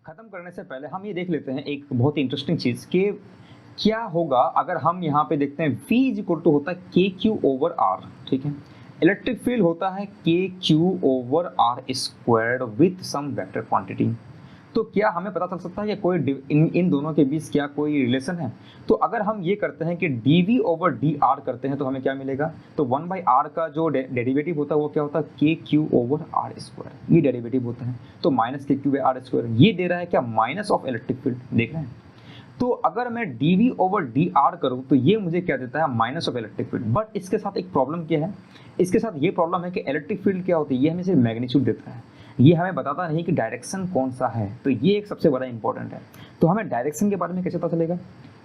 खत्म करने से पहले हम ये देख लेते हैं एक बहुत ही इंटरेस्टिंग चीज़ कि क्या होगा अगर हम यहाँ पे देखते हैं V इज इक्वल टू होता है के क्यू ओवर आर। ठीक है, इलेक्ट्रिक फील्ड होता है K Q over R squared with some vector quantity. तो क्या हमें पता चल सकता है कि कोई इन दोनों के बीच क्या कोई रिलेशन है? तो अगर हम ये करते हैं कि dv ओवर डी आर करते हैं तो हमें क्या मिलेगा? तो 1/r का जो डेरिवेटिव होता है वो क्या होता है? K Q over are square, ये डेरिवेटिव होता है। तो माइनस के क्यू बाई आर स्क्वायर ये दे रहा है क्या? माइनस ऑफ इलेक्ट्रिक फील्ड, देख रहे हैं। तो अगर मैं dv ओवर डी आर करूँ तो ये मुझे क्या देता है? Minus of electric field. But इसके साथ एक प्रॉब्लम क्या है? इसके साथ ये प्रॉब्लम है कि इलेक्ट्रिक फील्ड क्या होती है, ये हमें सिर्फ मैग्नीट्यूड देता है, ये हमें बताता नहीं कि डायरेक्शन कौन सा है। तो ये एक सबसे बड़ा इंपॉर्टेंट है। तो हमें डायरेक्शन के बारे में कैसे पता चलेगा?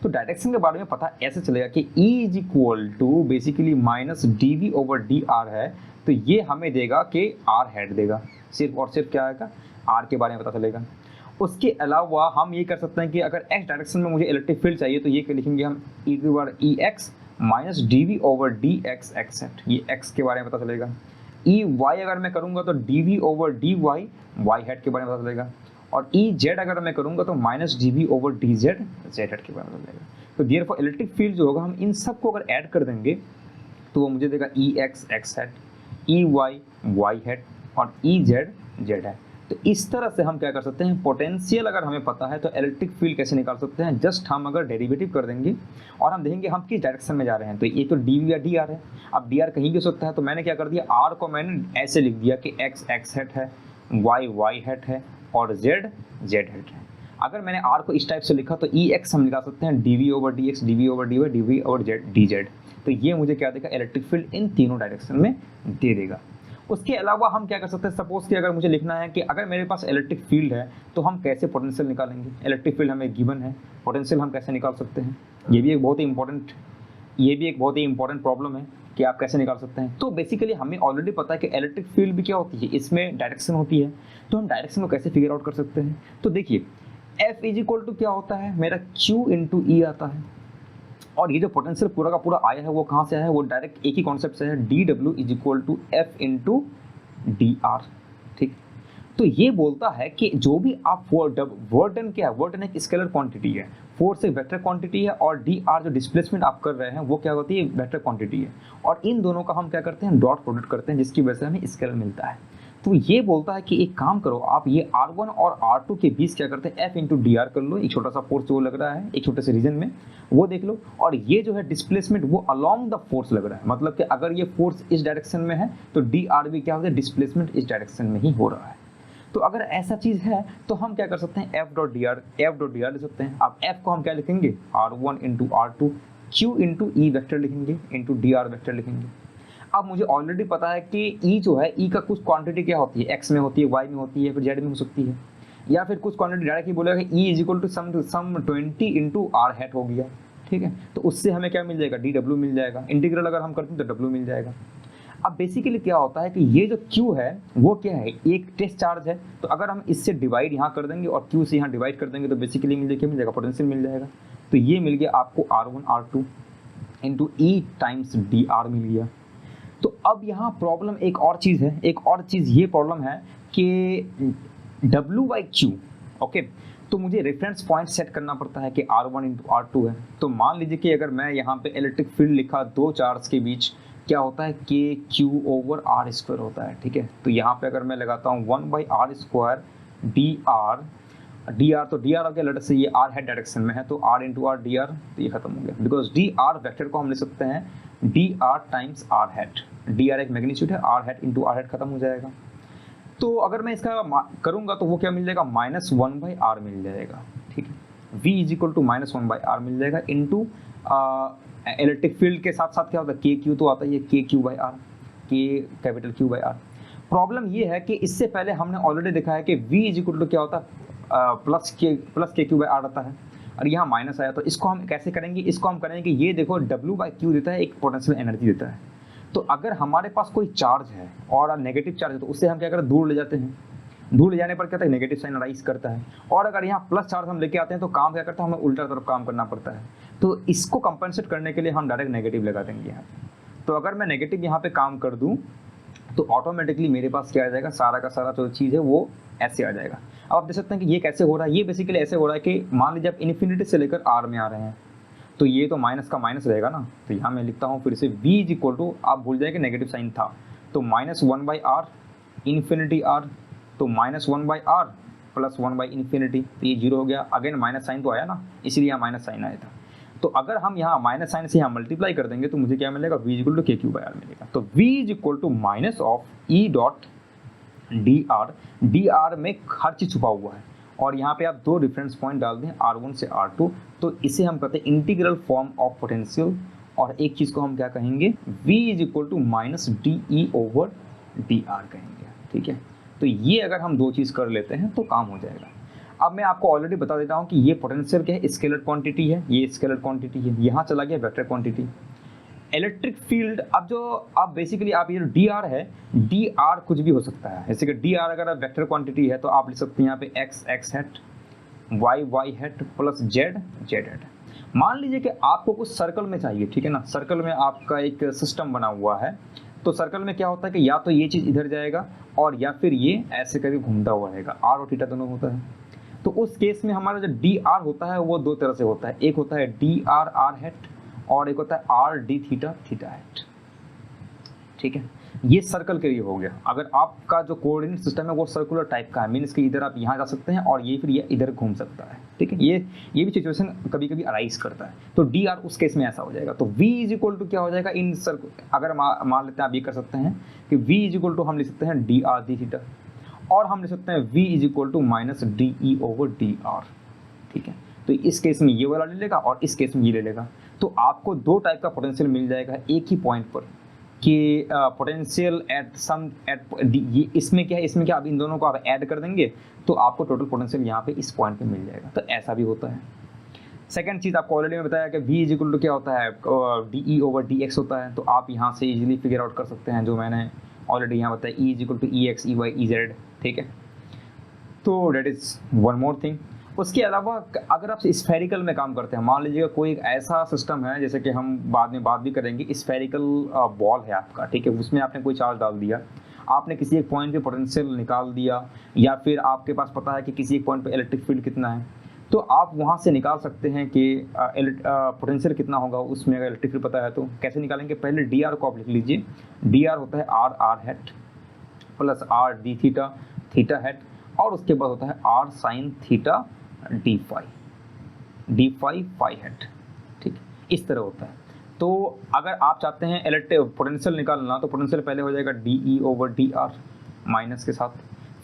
तो डायरेक्शन के बारे में पता ऐसे चलेगा कि E is equal to basically minus D over D R है। तो ये हमें देगा कि आर हेड देगा, सिर्फ और सिर्फ क्या आएगा? आर के बारे में पता चलेगा। उसके अलावा हम ये कर सकते हैं कि अगर एक्स डायरेक्शन में मुझे इलेक्ट्रिक फील्ड चाहिए तो ये लिखेंगे हम ई की बार E X minus D V over D X X head, ये एक्स के बारे में पता चलेगा। ई वाई अगर मैं करूँगा तो D V over D Y Y hat के बारे में पता चलेगा। और ई जेड अगर मैं करूँगा तो minus D V over D Z Z hat के बारे में पता चलेगा। तो देयरफॉर इलेक्ट्रिक फील्ड जो होगा हम इन सब को अगर ऐड कर देंगे तो वो मुझे देगा E X X head, E Y Y head और ई जेड जेड हेड। तो इस तरह से हम क्या कर सकते हैं? पोटेंशियल अगर हमें पता है तो इलेक्ट्रिक फील्ड कैसे निकाल सकते हैं? जस्ट हम अगर डेरिवेटिव कर देंगे और हम देखेंगे हम किस डायरेक्शन में जा रहे हैं। तो ये तो डी या डी आर है। अब डी आर कहीं भी हो सकता है, तो मैंने क्या कर दिया? आर को मैंने ऐसे लिख दिया कि एक्स एक्स हेड है, वाई वाई हेड है और जेड जेड हेड है। अगर मैंने आर को इस टाइप से लिखा तो ई एक्स हम निकाल सकते हैं D V over D X, D V over D Y, D V over Z D Z. तो ये मुझे क्या देगा? इलेक्ट्रिक फील्ड इन तीनों डायरेक्शन में दे देगा। उसके अलावा हम क्या कर सकते हैं? सपोज कि अगर मुझे लिखना है कि अगर मेरे पास इलेक्ट्रिक फील्ड है तो हम कैसे पोटेंशियल निकालेंगे? इलेक्ट्रिक फील्ड हमें गिवन है, पोटेंशियल हम कैसे निकाल सकते हैं? ये भी एक बहुत ही इंपॉर्टेंट प्रॉब्लम है कि आप कैसे निकाल सकते हैं। तो बेसिकली हमें ऑलरेडी पता है कि इलेक्ट्रिक फील्ड भी क्या होती है, इसमें डायरेक्शन होती है। तो हम डायरेक्शन को कैसे फिगर आउट कर सकते हैं? तो देखिए F इज इक्वल टू क्या होता है? मेरा Q इंटू ई आता है। और ये जो पोटेंशियल पूरा का पूरा आया है वो कहाँ से आया है? वो डायरेक्ट एक ही कॉन्सेप्ट से है, D W is equal to F into D R. ठीक, तो ये बोलता है कि जो भी आप वर्डन क्या है? वर्डन एक स्केलर क्वांटिटी है, फोर्स एक वेक्टर क्वांटिटी है और डी आर जो डिस्प्लेसमेंट आप कर रहे हैं वो क्या होती है? वेक्टर क्वांटिटी है। और इन दोनों का हम क्या करते हैं? डॉट प्रोडक्ट करते हैं, जिसकी वजह से हमें स्केलर मिलता है। तो ये बोलता है कि एक काम करो, आप ये R1 और R2 के बीच क्या करते हैं? F इंटू डी आर कर लो। एक छोटा सा फोर्स जो लग रहा है एक छोटे से रीजन में वो देख लो। और ये जो है डिस्प्लेसमेंट वो अलोंग द फोर्स लग रहा है, मतलब कि अगर ये फोर्स इस डायरेक्शन में है तो डी आर भी क्या होता है? डिस्प्लेसमेंट इस डायरेक्शन में ही हो रहा है। तो अगर ऐसा चीज़ है तो हम क्या कर सकते हैं? एफ डॉट डी आर ले सकते हैं। अब एफ को हम क्या लिखेंगे? R1 into R2, Q into E vector लिखेंगे इंटू डी आर वेक्टर लिखेंगे। अब मुझे ऑलरेडी पता है कि ई जो है, ई का कुछ क्वांटिटी क्या होती है? एक्स में होती है, वाई में होती है, फिर जेड में हो सकती है, या फिर कुछ क्वांटिटी डायरेक्ट ही बोलेगा कि E is equal to some 20 into R hat हो गया। ठीक है, तो उससे हमें क्या मिल जाएगा? डी डब्ल्यू मिल जाएगा। इंटीग्रल अगर हम करते हैं तो डब्ल्यू मिल जाएगा। अब बेसिकली क्या होता है कि ये जो Q है वो क्या है? एक टेस्ट चार्ज है। तो अगर हम इससे डिवाइड यहाँ कर देंगे और Q से यहाँ डिवाइड कर देंगे तो बेसिकली मिल जाएगा पोटेंशियल मिल जाएगा। तो ये मिल गया आपको R1 R2 इंटू ई टाइम्स डी आर मिल गया। तो अब यहाँ प्रॉब्लम एक और चीज़ है, एक और चीज़ ये प्रॉब्लम है कि W बाई Q, ओके, तो मुझे रेफरेंस पॉइंट सेट करना पड़ता है कि R1 इंटू R2 है। तो मान लीजिए कि अगर मैं यहाँ पे इलेक्ट्रिक फील्ड लिखा दो चार्ज के बीच, क्या होता है? K Q over are square होता है। ठीक है, तो यहाँ पे अगर मैं लगाता हूँ 1/r स्क्वायर डी आर, तो डी आर के लेटर से ये आर हेड डायरेक्शन में है तो R into R D R, तो ये खत्म हो गया। बिकॉज डी आर वेक्टर को हम ले सकते हैं D R times R hat, D R एक मैग्नीट्यूड है, R hat into R hat खत्म हो जाएगा। तो अगर मैं इसका करूँगा तो वो क्या मिल जाएगा? -1/r मिल जाएगा। ठीक है, V is equal to -1/r मिल जाएगा इंटू इलेक्ट्रिक फील्ड के साथ साथ क्या होता है? के क्यू तो आता है, ये K Q by R, K capital Q by R. Problem ये है कि इससे पहले हमने ऑलरेडी देखा है कि V इज इक्वल टू क्या होता है? प्लस के क्यू बाई आर आता है और यहाँ माइनस आया। तो इसको हम कैसे करेंगे? इसको हम करेंगे कि ये देखो W बाई क्यू देता है, एक पोटेंशियल एनर्जी देता है। तो अगर हमारे पास कोई चार्ज है और नेगेटिव चार्ज है तो उससे हम क्या करते हैं? दूर ले जाते हैं। दूर ले जाने पर क्या होता है? नेगेटिव साइन राइज करता है। और अगर यहाँ प्लस चार्ज हम लेके आते हैं तो काम क्या करता है? हमें उल्टा तरफ काम करना पड़ता है। तो इसको कंपनसेट करने के लिए हम डायरेक्ट नेगेटिव लगा देंगे यहाँ। तो अगर मैं नेगेटिव यहाँ पे काम कर दूँ तो ऑटोमेटिकली मेरे पास क्या आ जाएगा, सारा का सारा जो चीज़ है वो ऐसे आ जाएगा। अब आप देख सकते हैं कि ये कैसे हो रहा है, ये बेसिकली ऐसे हो रहा है कि मान लीजिए आप इन्फिनिटी से लेकर आर में आ रहे हैं, तो ये तो माइनस का माइनस रहेगा ना, तो यहाँ मैं लिखता हूँ फिर से v इज इक्वल टू, आप भूल जाए कि नेगेटिव साइन था, तो -1/r इन्फिनिटी r, तो -1/r प्लस 1/इन्फिनिटी, तो ये 0 हो गया। अगेन माइनस साइन तो आया ना, इसीलिए यहाँ माइनस साइन आया था। तो अगर हम यहाँ माइनस साइन से यहाँ मल्टीप्लाई कर देंगे तो मुझे क्या मिलेगा, v is equal to k3/r मिलेगा। तो v is equal to minus of e dot dr में हर चीज़ छुपा हुआ है, और यहाँ पे आप दो रेफरेंस पॉइंट डाल दें r1 से r2, तो इसे हम कहते हैं इंटीग्रल फॉर्म ऑफ पोटेंशियल, और एक चीज़ को हम क्या कहेंगे, v is equal to minus de/dr कहेंगे, ठीक है। तो ये अगर हम दो चीज़ कर लेते हैं तो काम हो जाएगा। अब मैं आपको ऑलरेडी बता देता हूँ कि ये पोटेंशियल क्या है, स्केलर क्वांटिटी है, ये स्केलर क्वांटिटी है, यहाँ चला गया वेक्टर क्वांटिटी। इलेक्ट्रिक फील्ड, अब जो आप बेसिकली आप ये dr है, dr कुछ भी हो सकता है, जैसे कि dr अगर आप वेक्टर क्वांटिटी है तो आप लिख सकते हैं यहाँ पे x hat, y hat plus z hat. मान लीजिए कि आपको कुछ सर्कल में चाहिए, ठीक है ना, सर्कल में आपका एक सिस्टम बना हुआ है, तो सर्कल में क्या होता है कि या तो ये चीज़ इधर जाएगा और या फिर ये ऐसे कभी घूमता हुआ रहेगा, r और थीटा दोनों होता है। तो उस केस में हमारा जो dr होता है वो दो तरह से होता है, एक होता है dr r हैट और एक होता है r d theta theta hat, ठीक है। ये सर्कल के लिए हो गया। अगर आपका जो कोऑर्डिनेट सिस्टम है वो सर्कुलर टाइप का है, मीन्स कि इधर आप यहाँ जा सकते हैं और ये फिर ये इधर घूम सकता है, ठीक है। ये भी सिचुएशन कभी कभी अराइज करता है, तो dr उस केस में ऐसा हो जाएगा। तो v इज इक्वल टू क्या हो जाएगा, इन सर्कल, अगर मान लेते हैं आप ये कर सकते हैं कि v इज इक्वल टू हम लिख सकते हैं dr d थीटा, और हम लिख सकते हैं v is equal to minus de/dr, ठीक है। तो इस केस में ये वाला ले लेगा और इस केस में ये ले लेगा, तो आपको दो टाइप का पोटेंशियल मिल जाएगा एक ही पॉइंट पर, कि पोटेंशियल एट सम एट, ये इसमें क्या है, इसमें क्या, आप इन दोनों को आप ऐड कर देंगे तो आपको टोटल पोटेंशियल यहाँ पे इस पॉइंट पे मिल जाएगा। तो ऐसा भी होता है। सेकंड चीज़ आपको ऑलरेडी मैं बताया कि v इज इक्वल टू क्या होता है, de/dx होता है, तो आप यहाँ से इजीली फिगर आउट कर सकते हैं, जो मैंने ऑलरेडी यहाँ बताया, e is equal to ex ey ez, ठीक है। तो that is one more thing. उसके अलावा अगर आप स्फेरिकल में काम करते हैं, मान लीजिए कोई एक ऐसा सिस्टम है, जैसे कि हम बाद में बात भी करेंगे, स्फेरिकल बॉल है आपका, ठीक है, उसमें आपने कोई चार्ज डाल दिया, आपने किसी एक पॉइंट पे पोटेंशियल निकाल दिया, या फिर आपके पास पता है कि किसी एक पॉइंट पे इलेक्ट्रिक फील्ड कितना है, तो आप वहाँ से निकाल सकते हैं कि पोटेंशियल कितना होगा उसमें, अगर इलेक्ट्रिक फील्ड पता है तो कैसे निकालेंगे। पहले dr को आप लिख लीजिए, dr होता है r hat plus r d theta theta hat, और उसके बाद होता है r sine theta d phi hat, ठीक, इस तरह होता है। तो अगर आप चाहते हैं इलेक्ट्रिक पोटेंशियल निकालना, तो पोटेंशियल पहले हो जाएगा de/dr माइनस के साथ,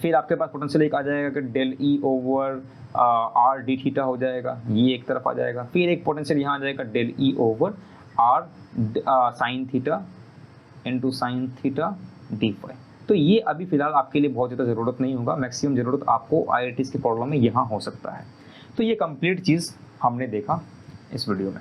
फिर आपके पास पोटेंशियल एक आ जाएगा कि del E/r d थीटा हो जाएगा, ये एक तरफ आ जाएगा, फिर एक पोटेंशियल यहाँ आ जाएगा del E/r sine theta into sine theta d phi. तो ये अभी फिलहाल आपके लिए बहुत ज़्यादा ज़रूरत नहीं होगा, मैक्सिमम ज़रूरत आपको IITs के प्रॉब्लम में यहाँ हो सकता है। तो ये कंप्लीट चीज़ हमने देखा इस वीडियो में।